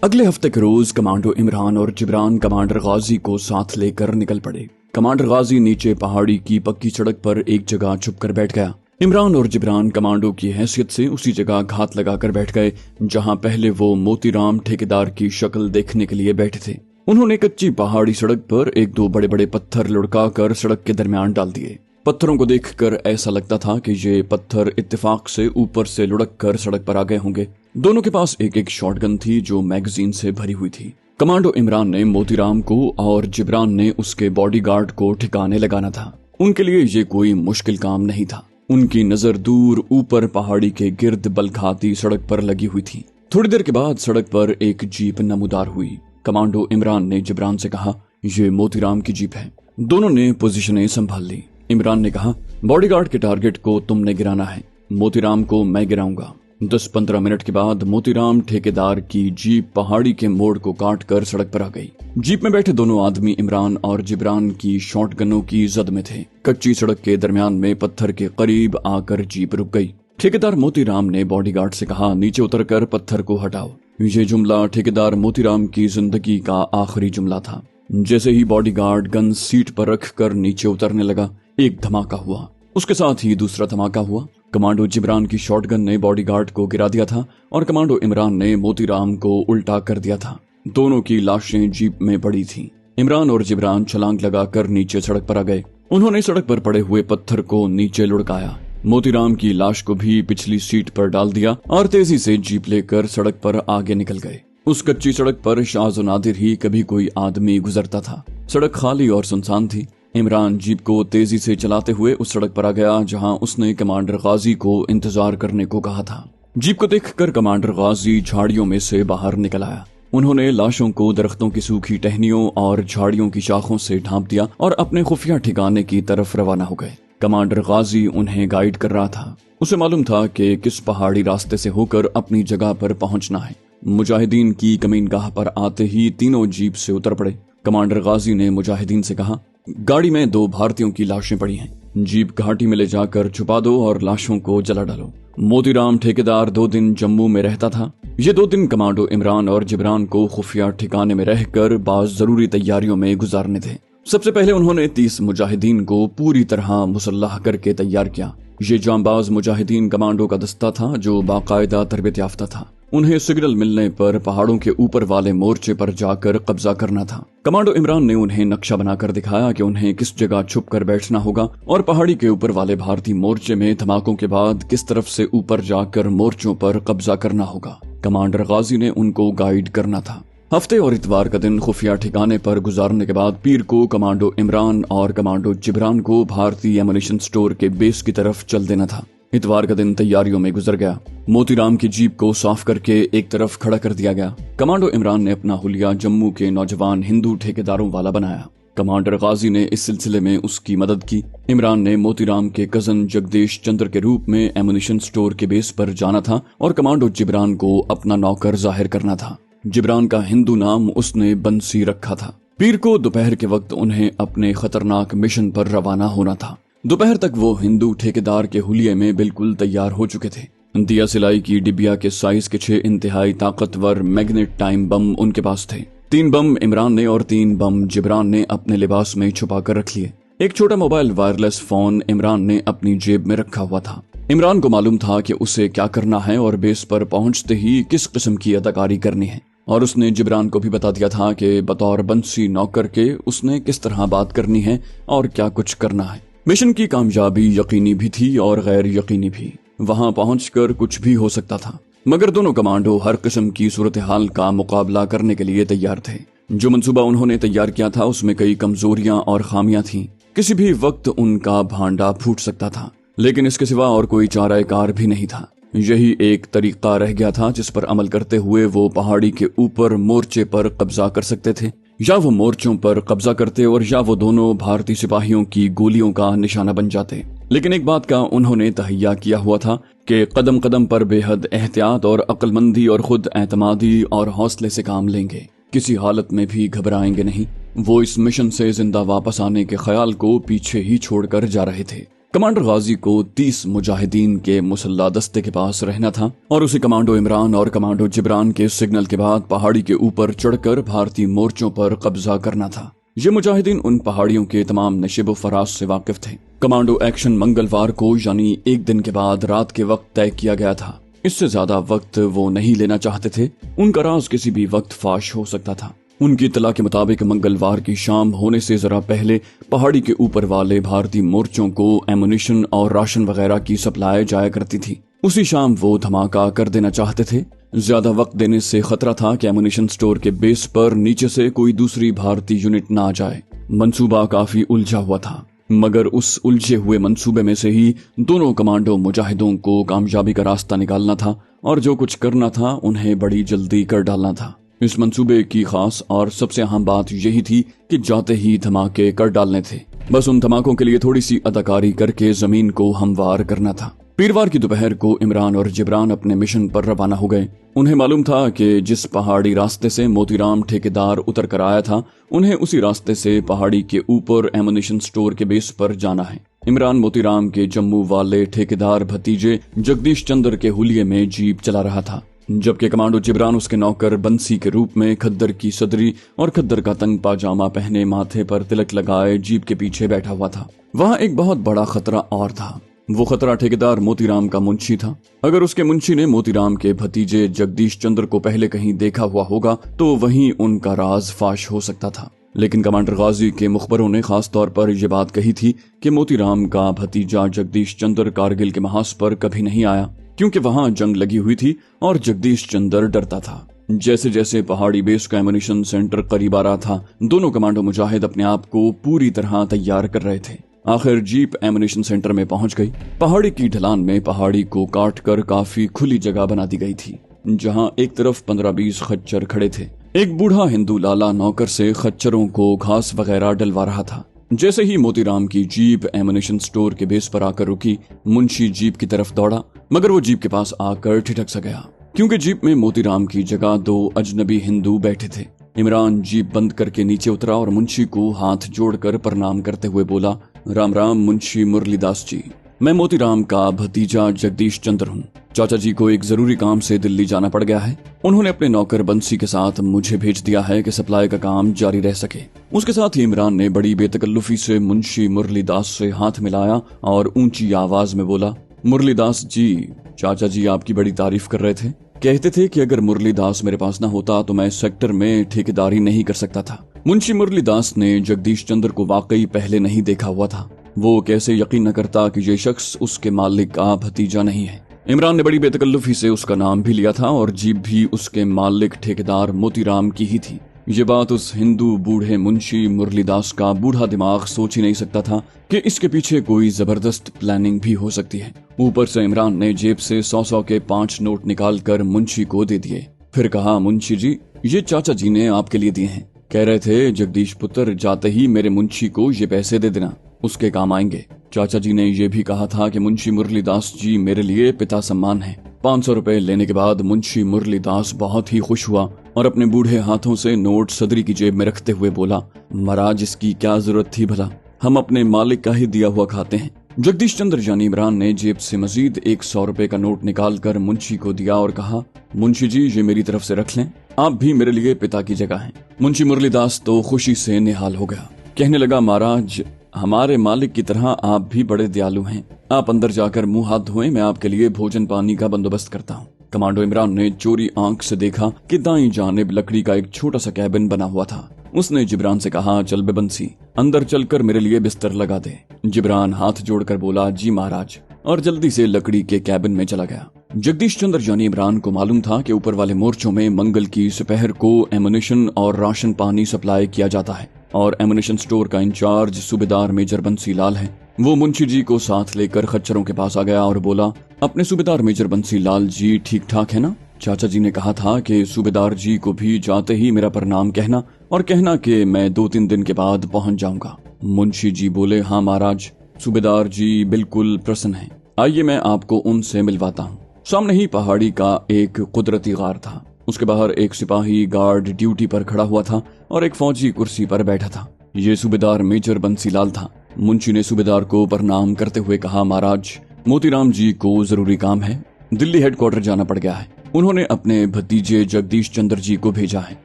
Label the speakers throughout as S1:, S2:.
S1: अगले हफ्ते के रोज कमांडो इमरान और जिब्रान कमांडर गाजी को साथ लेकर निकल पड़े। कमांडर गाजी नीचे पहाड़ी की पक्की सड़क पर एक जगह छुप कर बैठ गया। इमरान और जिब्रान कमांडो की हैसियत से उसी जगह घात लगाकर बैठ गए जहां पहले वो मोतीराम ठेकेदार की शक्ल देखने के लिए बैठे थे। उन्होंने कच्ची पहाड़ी सड़क पर एक दो बड़े बड़े पत्थर लुढ़का कर सड़क के दरमियान डाल दिए। पत्थरों को देखकर ऐसा लगता था कि ये पत्थर इत्तेफाक से ऊपर से लुढ़क कर सड़क पर आ गए होंगे। दोनों के पास एक एक शॉटगन थी जो मैगजीन से भरी हुई थी। कमांडो इमरान ने मोतीराम को और जिब्रान ने उसके बॉडीगार्ड को ठिकाने लगाना था। उनके लिए ये कोई मुश्किल काम नहीं था। उनकी नजर दूर ऊपर पहाड़ी के गिर्द बल खाती सड़क पर लगी हुई थी। थोड़ी देर के बाद सड़क पर एक जीप नमूदार हुई। कमांडो इमरान ने जिब्रान से कहा, ये मोतीराम की जीप है। दोनों ने पोजीशनें संभाल ली। इमरान ने कहा, बॉडीगार्ड के टारगेट को तुमने गिराना है, मोतीराम को मैं गिराऊंगा। 10-15 मिनट के बाद मोतीराम ठेकेदार की जीप पहाड़ी के मोड़ को काट कर सड़क पर आ गई। जीप में बैठे दोनों आदमी इमरान और जिब्रान की शॉटगनों की जद में थे। कच्ची सड़क के दरमियान में पत्थर के करीब आकर जीप रुक गई। ठेकेदार मोतीराम ने बॉडीगार्ड से कहा, नीचे उतरकर पत्थर को हटाओ। ये जुमला ठेकेदार मोतीराम की जिंदगी का आखिरी जुमला था। जैसे ही बॉडीगार्ड गन सीट पर रखकर नीचे उतरने लगा, एक धमाका हुआ। उसके साथ ही दूसरा धमाका हुआ। कमांडो जिब्रान की शॉटगन ने बॉडीगार्ड को गिरा दिया था और कमांडो इमरान ने मोतीराम को उल्टा कर दिया था। दोनों की लाशें जीप में पड़ी थीं। इमरान और जिब्रान छलांग लगाकर नीचे सड़क पर आ गए। उन्होंने सड़क पर पड़े हुए पत्थर को नीचे लुढ़काया। मोतीराम की लाश को भी पिछली सीट पर डाल दिया और तेजी से जीप लेकर सड़क पर आगे निकल गए। उस कच्ची सड़क पर शाज़ नादिर ही कभी कोई आदमी गुजरता था। सड़क खाली और सुनसान थी। इमरान जीप को तेजी से चलाते हुए उस सड़क पर आ गया जहां उसने कमांडर गाजी को इंतजार करने को कहा था। जीप को देखकर कमांडर गाजी झाड़ियों में से बाहर निकल आया। उन्होंने लाशों को दरख्तों की सूखी टहनियों और झाड़ियों की शाखों से ढांप दिया और अपने खुफिया ठिकाने की तरफ रवाना हो गए। कमांडर गाजी उन्हें गाइड कर रहा था। उसे मालूम था कि किस पहाड़ी रास्ते से होकर अपनी जगह पर पहुंचना है। मुजाहिदीन की कमीनगाह पर आते ही तीनों जीप से उतर पड़े। कमांडर गाजी ने मुजाहिदीन से कहा, गाड़ी में 2 भारतीयों की लाशें पड़ी हैं। जीप घाटी में ले जाकर छुपा दो और लाशों को जला डालो। मोतीराम ठेकेदार 2 दिन जम्मू में रहता था। ये 2 दिन कमांडो इमरान और जिब्रान को खुफिया ठिकाने में रहकर बाज जरूरी तैयारियों में गुजारने थे। सबसे पहले उन्होंने 30 मुजाहिदीन को पूरी तरह मुसल्लाह करके तैयार किया। ये जांबाज मुजाहिदीन कमांडो का दस्ता था जो बाकायदा तरबियत याफ्ता था। उन्हें सिग्नल मिलने पर पहाड़ों के ऊपर वाले मोर्चे पर जाकर कब्जा करना था। कमांडो इमरान ने उन्हें नक्शा बनाकर दिखाया कि उन्हें किस जगह छुप कर बैठना होगा और पहाड़ी के ऊपर वाले भारतीय मोर्चे में धमाकों के बाद किस तरफ से ऊपर जाकर मोर्चों पर कब्जा करना होगा। कमांडर गाजी ने उनको गाइड करना था। हफ्ते और इतवार का दिन खुफिया ठिकाने पर गुजारने के बाद पीर को कमांडो इमरान और कमांडो जिब्रान को भारतीय एमुनिशन स्टोर के बेस की तरफ चल देना था। इतवार का दिन तैयारियों में गुजर गया। मोतीराम की जीप को साफ करके एक तरफ खड़ा कर दिया गया। कमांडो इमरान ने अपना हुलिया जम्मू के नौजवान हिंदू ठेकेदारों वाला बनाया। कमांडर गाजी ने इस सिलसिले में उसकी मदद की। इमरान ने मोतीराम के कजन जगदीश चंद्र के रूप में एमुनिशन स्टोर के बेस पर जाना था और कमांडो जिब्रान को अपना नौकर जाहिर करना था। जिब्रान का हिंदू नाम उसने बंसी रखा था। पीर को दोपहर के वक्त उन्हें अपने खतरनाक मिशन पर रवाना होना था। दोपहर तक वो हिंदू ठेकेदार के हुलिये में बिल्कुल तैयार हो चुके थे। दिया सिलाई की डिबिया के साइज के 6 इंतहाई ताकतवर मैग्नेट टाइम बम उनके पास थे। 3 बम इमरान ने और 3 बम जिब्रान ने अपने लिबास में छुपा कर रख लिए। एक छोटा मोबाइल वायरलेस फोन इमरान ने अपनी जेब में रखा हुआ था। इमरान को मालूम था कि उसे क्या करना है और बेस पर पहुंचते ही किस किस्म की अदाकारी करनी है, और उसने जिब्रान को भी बता दिया था कि बतौर बंसी नौकर के उसने किस तरह बात करनी है और क्या कुछ करना है। मिशन की कामयाबी यकीनी भी थी और गैर यकीनी भी। वहां पहुंचकर कुछ भी हो सकता था, मगर दोनों कमांडो हर किस्म की सूरत हाल का मुकाबला करने के लिए तैयार थे। जो मंसूबा उन्होंने तैयार किया था उसमें कई कमजोरियां और खामियां थीं। किसी भी वक्त उनका भांडा फूट सकता था, लेकिन इसके सिवा और कोई चाराकार भी नहीं था। यही एक तरीका रह गया था जिस पर अमल करते हुए वो पहाड़ी के ऊपर मोर्चे पर कब्जा कर सकते थे। या वो मोर्चों पर कब्जा करते और या वो दोनों भारतीय सिपाहियों की गोलियों का निशाना बन जाते। लेकिन एक बात का उन्होंने तहैया किया हुआ था कि कदम कदम पर बेहद एहतियात और अक्लमंदी और खुद एतमादी और हौसले से काम लेंगे। किसी हालत में भी घबराएंगे नहीं। वो इस मिशन से जिंदा वापस आने के ख्याल को पीछे ही छोड़कर जा रहे थे। कमांडर गाजी को 30 मुजाहिदीन के मुसल्ला दस्ते के पास रहना था और उसे कमांडो इमरान और कमांडो जिब्रान के सिग्नल के बाद पहाड़ी के ऊपर चढ़कर भारतीय मोर्चों पर कब्जा करना था। ये मुजाहिदीन उन पहाड़ियों के तमाम नशिब फराज से वाकिफ थे। कमांडो एक्शन मंगलवार को यानी एक दिन के बाद रात के वक्त तय किया गया था। इससे ज्यादा वक्त वो नहीं लेना चाहते थे। उनका राज किसी भी वक्त फाश हो सकता था। उनकी इत्तला के मुताबिक मंगलवार की शाम होने से जरा पहले पहाड़ी के ऊपर वाले भारतीय मोर्चों को एमुनिशन और राशन वगैरह की सप्लाई जाया करती थी। उसी शाम वो धमाका कर देना चाहते थे। ज्यादा वक्त देने से खतरा था कि एमुनिशन स्टोर के बेस पर नीचे से कोई दूसरी भारतीय यूनिट ना आ जाए। मंसूबा काफी उलझा हुआ था, मगर उस उलझे हुए मंसूबे में से ही दोनों कमांडो मुजाहिदों को कामयाबी का रास्ता निकालना था और जो कुछ करना था उन्हें बड़ी जल्दी कर डालना था। इस मंसूबे की खास और सबसे अहम बात यही थी कि जाते ही धमाके कर डालने थे। बस उन धमाकों के लिए थोड़ी सी अदाकारी करके जमीन को हमवार करना था। पीरवार की दोपहर को इमरान और जिब्रान अपने मिशन पर रवाना हो गए। उन्हें मालूम था कि जिस पहाड़ी रास्ते से मोतीराम ठेकेदार उतर कर आया था, उन्हें उसी रास्ते से पहाड़ी के ऊपर एमुनिशन स्टोर के बेस पर जाना है। इमरान मोतीराम के जम्मू वाले ठेकेदार भतीजे जगदीश चंद्र के हुलिये में जीप चला रहा था, जबकि कमांडो जिब्रान उसके नौकर बंसी के रूप में खद्दर की सदरी और खद्दर का तंग पाजामा पहने, माथे पर तिलक लगाए जीप के पीछे बैठा हुआ था। वहाँ एक बहुत बड़ा खतरा और था। वो खतरा ठेकेदार मोतीराम का मुंशी था। अगर उसके मुंशी ने मोतीराम के भतीजे जगदीश चंद्र को पहले कहीं देखा हुआ होगा तो वहीं उनका राज फाश हो सकता था। लेकिन कमांडर गाजी के मुखबरों ने खास तौर पर यह बात कही थी कि मोतीराम का भतीजा जगदीश चंद्र कारगिल के महास पर कभी नहीं आया, क्योंकि वहां जंग लगी हुई थी और जगदीश चंद्र डरता था। जैसे जैसे पहाड़ी बेस का एमुनिशन सेंटर करीब आ रहा था, दोनों कमांडो मुजाहिद अपने आप को पूरी तरह तैयार कर रहे थे। आखिर जीप एमुनिशन सेंटर में पहुंच गई। पहाड़ी की ढलान में पहाड़ी को काट कर काफी खुली जगह बना दी गई थी, जहां एक तरफ 15-20 खच्चर खड़े थे। एक बूढ़ा हिंदू लाला नौकर से खच्चरों को घास वगैरह डलवा रहा था। जैसे ही मोतीराम की जीप एमुनिशन स्टोर के बेस पर आकर रुकी, मुंशी जीप की तरफ दौड़ा, मगर वो जीप के पास आकर ठिठक सा गया, क्योंकि जीप में मोतीराम की जगह 2 अजनबी हिंदू बैठे थे। इमरान जीप बंद करके नीचे उतरा और मुंशी को हाथ जोड़कर प्रणाम करते हुए बोला, राम राम मुंशी मुरलीदास जी, मैं मोतीराम का भतीजा जगदीश चंद्र हूँ। चाचा जी को एक जरूरी काम से दिल्ली जाना पड़ गया है। उन्होंने अपने नौकर बंसी के साथ मुझे भेज दिया है कि सप्लाई का काम जारी रह सके। उसके साथ ही इमरान ने बड़ी बेतकल्लुफी से मुंशी मुरलीदास से हाथ मिलाया और ऊंची आवाज में बोला, मुरलीदास जी, चाचा जी आपकी बड़ी तारीफ कर रहे थे। कहते थे कि अगर मुरलीदास मेरे पास न होता तो मैं सेक्टर में ठेकेदारी नहीं कर सकता था। मुंशी मुरलीदास ने जगदीश चंद्र को वाकई पहले नहीं देखा हुआ था। वो कैसे यकीन न करता कि ये शख्स उसके मालिक का भतीजा नहीं है। इमरान ने बड़ी बेतकल्लुफी से उसका नाम भी लिया था और जीप भी उसके मालिक ठेकेदार मोतीराम की ही थी। ये बात उस हिंदू बूढ़े मुंशी मुरलीदास का बूढ़ा दिमाग सोच ही नहीं सकता था कि इसके पीछे कोई जबरदस्त प्लानिंग भी हो सकती है। ऊपर से इमरान ने जेब से 100 के 5 नोट निकाल कर मुंशी को दे दिए। फिर कहा, मुंशी जी, ये चाचा जी ने आपके लिए दिए हैं। कह रहे थे जगदीश पुत्र जाते ही मेरे मुंशी को ये पैसे दे देना, उसके काम आएंगे। चाचा जी ने यह भी कहा था कि मुंशी मुरलीदास जी मेरे लिए पिता सम्मान है। 500 रुपए लेने के बाद मुंशी मुरलीदास बहुत ही खुश हुआ और अपने बूढ़े हाथों से नोट सदरी की जेब में रखते हुए बोला, महाराज इसकी क्या जरूरत थी भला, हम अपने मालिक का ही दिया हुआ खाते हैं। जगदीश चंद्र यानी इमरान ने जेब से मजीद 100 रुपए का नोट निकाल कर मुंशी को दिया और कहा, मुंशी जी ये मेरी तरफ से रख लें, आप भी मेरे लिए पिता की जगह हैं। मुंशी मुरलीदास तो खुशी से निहाल हो गया। कहने लगा, महाराज हमारे मालिक की तरह आप भी बड़े दयालु हैं। आप अंदर जाकर मुंह हाथ धोएं, मैं आपके लिए भोजन पानी का बंदोबस्त करता हूँ। कमांडो इमरान ने चोरी आंख से देखा कि दाईं जानिब लकड़ी का एक छोटा सा कैबिन बना हुआ था। उसने जिब्रान से कहा, चल बे बंसी, अंदर चलकर मेरे लिए बिस्तर लगा दे। जिब्रान हाथ जोड़कर बोला, जी महाराज, और जल्दी से लकड़ी के कैबिन में चला गया। जगदीश चंद्र यानी इमरान को मालूम था कि ऊपर वाले मोर्चों में मंगल की दोपहर को एमुनिशन और राशन पानी सप्लाई किया जाता है और एमुनिशन स्टोर का इंचार्ज सूबेदार मेजर बंसी लाल है। वो मुंशी जी को साथ लेकर खच्चरों के पास आ गया और बोला, अपने सूबेदार मेजर बंसी लाल जी ठीक ठाक है ना? चाचा जी ने कहा था कि सूबेदार जी को भी जाते ही मेरा प्रणाम कहना और कहना कि मैं 2-3 दिन के बाद पहुंच जाऊंगा। मुंशी जी बोले, हाँ महाराज, सूबेदार जी बिल्कुल प्रसन्न हैं। आइए मैं आपको उनसे मिलवाता हूँ। सामने ही पहाड़ी का एक कुदरती गार था। उसके बाहर एक सिपाही गार्ड ड्यूटी पर खड़ा हुआ था और एक फौजी कुर्सी पर बैठा था। ये सूबेदार मेजर बंसीलाल था। मुंशी ने सूबेदार को प्रणाम करते हुए कहा, महाराज मोतीराम जी को जरूरी काम है, दिल्ली हेडक्वार्टर जाना पड़ गया है। उन्होंने अपने भतीजे जगदीश चंद्र जी को भेजा है,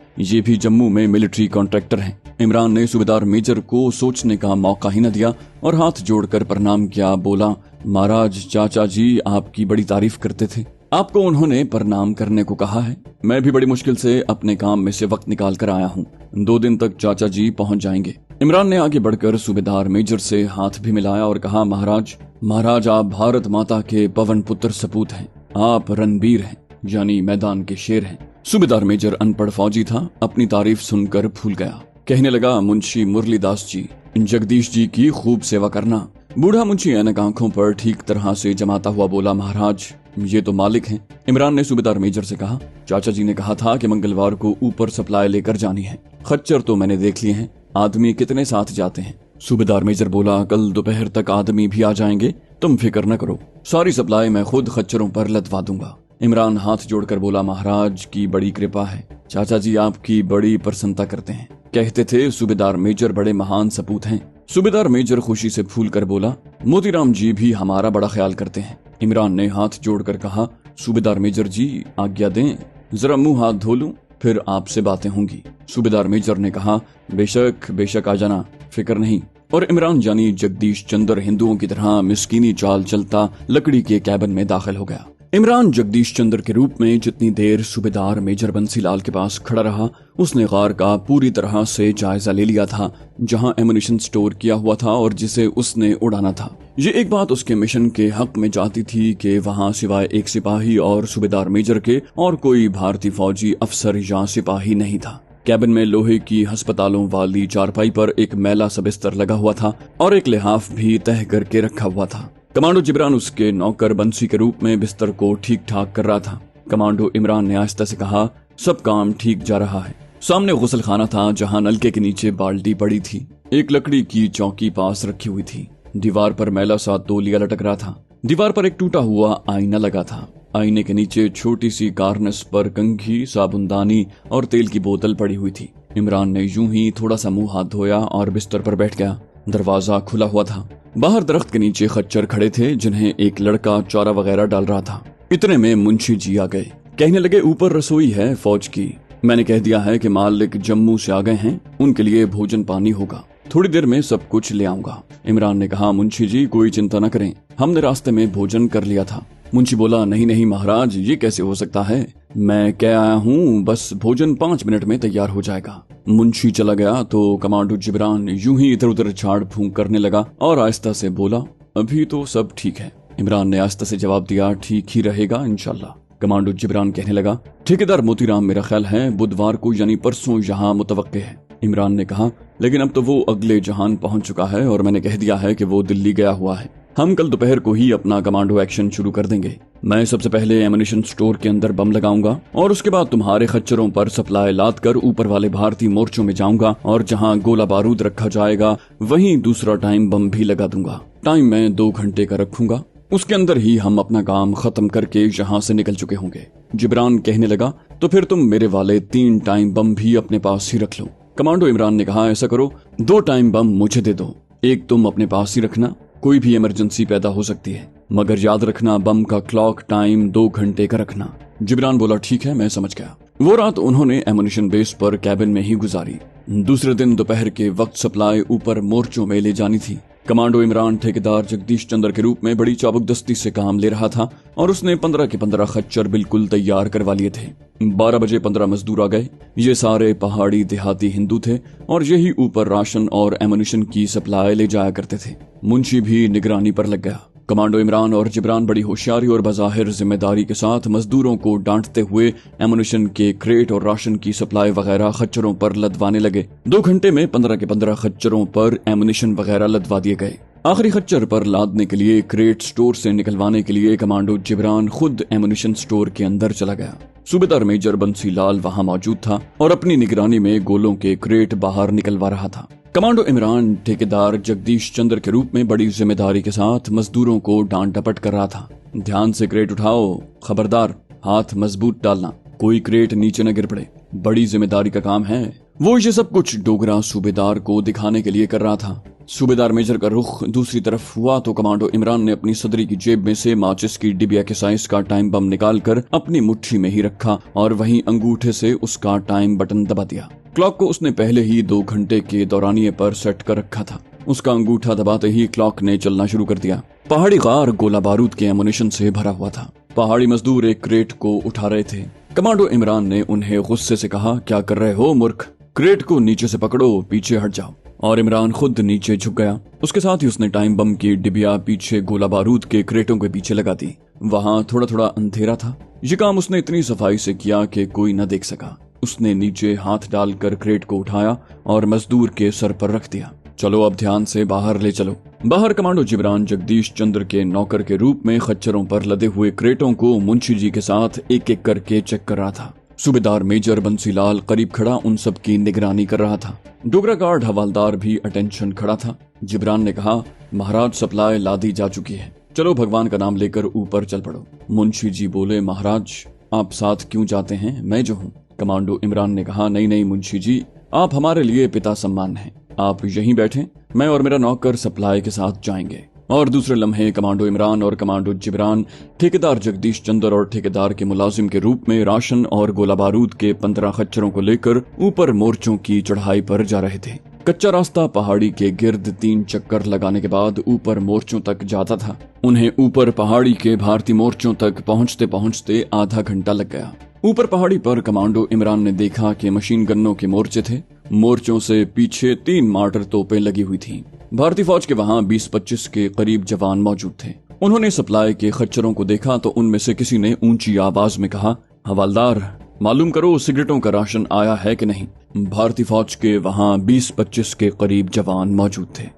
S1: ये भी जम्मू में मिलिट्री कॉन्ट्रैक्टर हैं। इमरान ने सूबेदार मेजर को सोचने का मौका ही न दिया और हाथ जोड़कर प्रणाम किया। बोला, महाराज चाचा जी आपकी बड़ी तारीफ करते थे, आपको उन्होंने प्रणाम करने को कहा है। मैं भी बड़ी मुश्किल से अपने काम में से वक्त निकाल कर आया हूँ, 2 दिन तक चाचा जी पहुँच जाएंगे। इमरान ने आगे बढ़कर सूबेदार मेजर से हाथ भी मिलाया और कहा, महाराज आप भारत माता के पवन पुत्र सपूत हैं, आप रणबीर हैं, यानी मैदान के शेर हैं। सूबेदार मेजर अनपढ़ फौजी था, अपनी तारीफ सुनकर फूल गया। कहने लगा, मुंशी मुरलीदास जी, जगदीश जी की खूब सेवा करना। बूढ़ा मुंशी ऐनक आंखों पर ठीक तरह से जमाता हुआ बोला, महाराज ये तो मालिक हैं। इमरान ने सूबेदार मेजर से कहा, चाचा जी ने कहा था कि मंगलवार को ऊपर सप्लाई लेकर जानी है। खच्चर तो मैंने देख लिए हैं, आदमी कितने साथ जाते हैं। सूबेदार मेजर बोला, कल दोपहर तक आदमी भी आ जाएंगे, तुम फिक्र न करो, सारी सप्लाई मैं खुद खच्चरों पर लदवा दूंगा। इमरान हाथ जोड़कर बोला, महाराज की बड़ी कृपा है, चाचा जी आपकी बड़ी प्रसन्नता करते हैं। कहते थे सूबेदार मेजर बड़े महान सपूत हैं। सूबेदार मेजर खुशी से फूल कर बोला, मोतीराम जी भी हमारा बड़ा ख्याल करते हैं। इमरान ने हाथ जोड़कर कहा, सूबेदार मेजर जी आज्ञा दें, जरा मुंह हाथ धो लूं, फिर आपसे बातें होंगी। सूबेदार मेजर ने कहा, बेशक आ जाना, फिक्र नहीं। और इमरान जानी जगदीश चंद्र हिंदुओं की तरह मिस्कीनी चाल चलता लकड़ी के कैबिन में दाखिल हो गया। इमरान जगदीश चंद्र के रूप में जितनी देर सूबेदार मेजर बंसीलाल के पास खड़ा रहा, उसने गार का पूरी तरह से जायजा ले लिया था, जहां एमुनिशन स्टोर किया हुआ था और जिसे उसने उड़ाना था। ये एक बात उसके मिशन के हक में जाती थी कि वहां सिवाय एक सिपाही और सूबेदार मेजर के और कोई भारतीय फौजी अफसर या सिपाही नहीं था। कैबिन में लोहे की अस्पतालों वाली चारपाई पर एक मैला सा बिस्तर लगा हुआ था और एक लिहाफ भी तह करके रखा हुआ था। कमांडो जिब्रान उसके नौकर बंसी के रूप में बिस्तर को ठीक ठाक कर रहा था। कमांडो इमरान ने आहिस्ता से कहा, सब काम ठीक जा रहा है। सामने गुसल खाना था, जहां नलके के नीचे बाल्टी पड़ी थी। एक लकड़ी की चौकी पास रखी हुई थी। दीवार पर मैला सा तौलिया लटक रहा था। दीवार पर एक टूटा हुआ आईना लगा था। आईने के नीचे छोटी सी कार्नस पर कंघी, साबुनदानी और तेल की बोतल पड़ी हुई थी। इमरान ने यूं ही थोड़ा सा मुंह हाथ धोया और बिस्तर पर बैठ गया। दरवाजा खुला हुआ था। बाहर दरख्त के नीचे खच्चर खड़े थे, जिन्हें एक लड़का चारा वगैरह डाल रहा था। इतने में मुंशी जी आ गए। कहने लगे, ऊपर रसोई है फौज की, मैंने कह दिया है कि मालिक जम्मू से आ गए हैं, उनके लिए भोजन पानी होगा, थोड़ी देर में सब कुछ ले आऊंगा। इमरान ने कहा, मुंशी जी कोई चिंता न करें, हमने रास्ते में भोजन कर लिया था। मुंशी बोला, नहीं महाराज, ये कैसे हो सकता है, मैं कह आया हूँ, बस भोजन 5 मिनट में तैयार हो जाएगा। मुंशी चला गया तो कमांडो जिब्रान यूं ही इधर उधर झाड़ फूंक करने लगा और आहिस्ता से बोला, अभी तो सब ठीक है। इमरान ने आहिस्ता से जवाब दिया, ठीक ही रहेगा इंशाल्लाह। कमांडो जिब्रान कहने लगा, ठेकेदार मोतीराम मेरा ख्याल है बुधवार को यानी परसों यहाँ मुतवक्के है। इमरान ने कहा, लेकिन अब तो वो अगले जहान पहुंच चुका है और मैंने कह दिया है कि वो दिल्ली गया हुआ है। हम कल दोपहर को ही अपना कमांडो एक्शन शुरू कर देंगे। मैं सबसे पहले एमुनिशन स्टोर के अंदर बम लगाऊंगा और उसके बाद तुम्हारे खच्चरों पर सप्लाई लाद कर ऊपर वाले भारतीय मोर्चों में जाऊंगा और जहां गोला बारूद रखा जाएगा वहीं दूसरा टाइम बम भी लगा दूंगा। टाइम मैं 2 घंटे का रखूंगा, उसके अंदर ही हम अपना काम खत्म करके यहाँ से निकल चुके होंगे। जिब्रान कहने लगा, तो फिर तुम मेरे वाले 3 टाइम बम भी अपने पास ही रख लो। कमांडो इमरान ने कहा, ऐसा करो 2 टाइम बम मुझे दे दो, एक तुम अपने पास ही रखना, कोई भी इमरजेंसी पैदा हो सकती है, मगर याद रखना बम का क्लॉक टाइम 2 घंटे का रखना। जिब्रान बोला, ठीक है, मैं समझ गया। वो रात उन्होंने एमुनिशन बेस पर कैबिन में ही गुजारी। दूसरे दिन दोपहर के वक्त सप्लाई ऊपर मोर्चों में ले जानी थी। कमांडो इमरान ठेकेदार जगदीश चंद्र के रूप में बड़ी चाबुकदस्ती से काम ले रहा था और उसने 15 के 15 खच्चर बिल्कुल तैयार करवा लिए थे। 12 बजे 15 मजदूर आ गए। ये सारे पहाड़ी देहाती हिंदू थे और यही ऊपर राशन और एमुनिशन की सप्लाई ले जाया करते थे। मुंशी भी निगरानी पर लग गया। कमांडो इमरान और जिब्रान बड़ी होशियारी और बाज़ाहिर जिम्मेदारी के साथ मजदूरों को डांटते हुए एमुनिशन के क्रेट और राशन की सप्लाई वगैरह खच्चरों पर लदवाने लगे। 2 घंटे में 15 के 15 खच्चरों पर एमुनिशन वगैरह लदवा दिए गए। आखिरी खच्चर पर लादने के लिए क्रेट स्टोर से निकलवाने के लिए कमांडो जिब्रान खुद एमुनिशन स्टोर के अंदर चला गया। सूबेदार मेजर बंसीलाल वहां मौजूद था और अपनी निगरानी में गोलों के क्रेट बाहर निकलवा रहा था। कमांडो इमरान ठेकेदार जगदीश चंद्र के रूप में बड़ी जिम्मेदारी के साथ मजदूरों को डांट डपट कर रहा था। ध्यान से क्रेट उठाओ, खबरदार हाथ मजबूत डालना, कोई क्रेट नीचे न गिर पड़े, बड़ी जिम्मेदारी का काम है। वो ये सब कुछ डोगरा सूबेदार को दिखाने के लिए कर रहा था। सूबेदार मेजर का रुख दूसरी तरफ हुआ तो कमांडो इमरान ने अपनी सदरी की जेब में से माचिस की डिबिया के साइज का टाइम बम निकालकर अपनी मुट्ठी में ही रखा और वहीं अंगूठे से उसका टाइम बटन दबा दिया। क्लॉक को उसने पहले ही 2 घंटे के दौरानिये पर सेट कर रखा था। उसका अंगूठा दबाते ही क्लॉक ने चलना शुरू कर दिया। पहाड़ी गार गोला बारूद के एमुनेशन से भरा हुआ था। पहाड़ी मजदूर एक क्रेट को उठा रहे थे। कमांडो इमरान ने उन्हें गुस्से से कहा, क्या कर रहे हो मूर्ख, क्रेट को नीचे से पकड़ो, पीछे हट जाओ। और इमरान खुद नीचे झुक गया। उसके साथ ही उसने टाइम बम की डिबिया पीछे गोला बारूद के क्रेटों के पीछे लगा दी। वहाँ थोड़ा थोड़ा अंधेरा था। ये काम उसने इतनी सफाई से किया कि कोई न देख सका। उसने नीचे हाथ डालकर क्रेट को उठाया और मजदूर के सर पर रख दिया। चलो अब ध्यान से बाहर ले चलो। बाहर कमांडो जिब्रान जगदीश चंद्र के नौकर के रूप में खच्चरों पर लदे हुए क्रेटों को मुंशी जी के साथ एक एक करके चेक कर रहा था। सूबेदार मेजर बंसीलाल करीब खड़ा उन सब की निगरानी कर रहा था। डोगरा गार्ड हवालदार भी अटेंशन खड़ा था। जिब्रान ने कहा, महाराज सप्लाई लादी जा चुकी है, चलो भगवान का नाम लेकर ऊपर चल पड़ो। मुंशी जी बोले, महाराज आप साथ क्यों जाते हैं, मैं जो हूँ। कमांडो इमरान ने कहा, नहीं नहीं मुंशी जी, आप हमारे लिए पिता सम्मान हैं, आप यहीं बैठे, मैं और मेरा नौकर सप्लाई के साथ जाएंगे। और दूसरे लम्हे कमांडो इमरान और कमांडो जिब्रान ठेकेदार जगदीश चंद्र और ठेकेदार के मुलाजिम के रूप में राशन और गोला बारूद के 15 खच्चरों को लेकर ऊपर मोर्चों की चढ़ाई पर जा रहे थे। कच्चा रास्ता पहाड़ी के गिर्द 3 चक्कर लगाने के बाद ऊपर मोर्चों तक जाता था। उन्हें ऊपर पहाड़ी के भारतीय मोर्चों तक पहुँचते पहुँचते आधा घंटा लग गया। ऊपर पहाड़ी पर कमांडो इमरान ने देखा कि मशीन गन्नों के मोर्चे थे। मोर्चों से पीछे 3 मार्टर तोपें लगी हुई थीं। भारतीय फौज के वहां 20-25 के करीब जवान मौजूद थे। उन्होंने सप्लाई के खच्चरों को देखा तो उनमें से किसी ने ऊंची आवाज में कहा, हवालदार मालूम करो सिगरेटों का राशन आया है कि नहीं। भारतीय फौज के वहां 20-25 के करीब जवान मौजूद थे।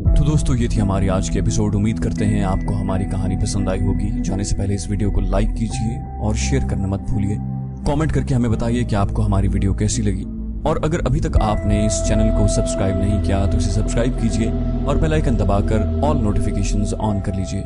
S1: तो दोस्तों ये थी हमारी आज की एपिसोड। उम्मीद करते हैं आपको हमारी कहानी पसंद आई होगी। जाने से पहले इस वीडियो को लाइक कीजिए और शेयर करना मत भूलिए। कमेंट करके हमें बताइए कि आपको हमारी वीडियो कैसी लगी। और अगर अभी तक आपने इस चैनल को सब्सक्राइब नहीं किया तो इसे सब्सक्राइब कीजिए और बेल आइकन दबाकर ऑल नोटिफिकेशंस ऑन कर लीजिए।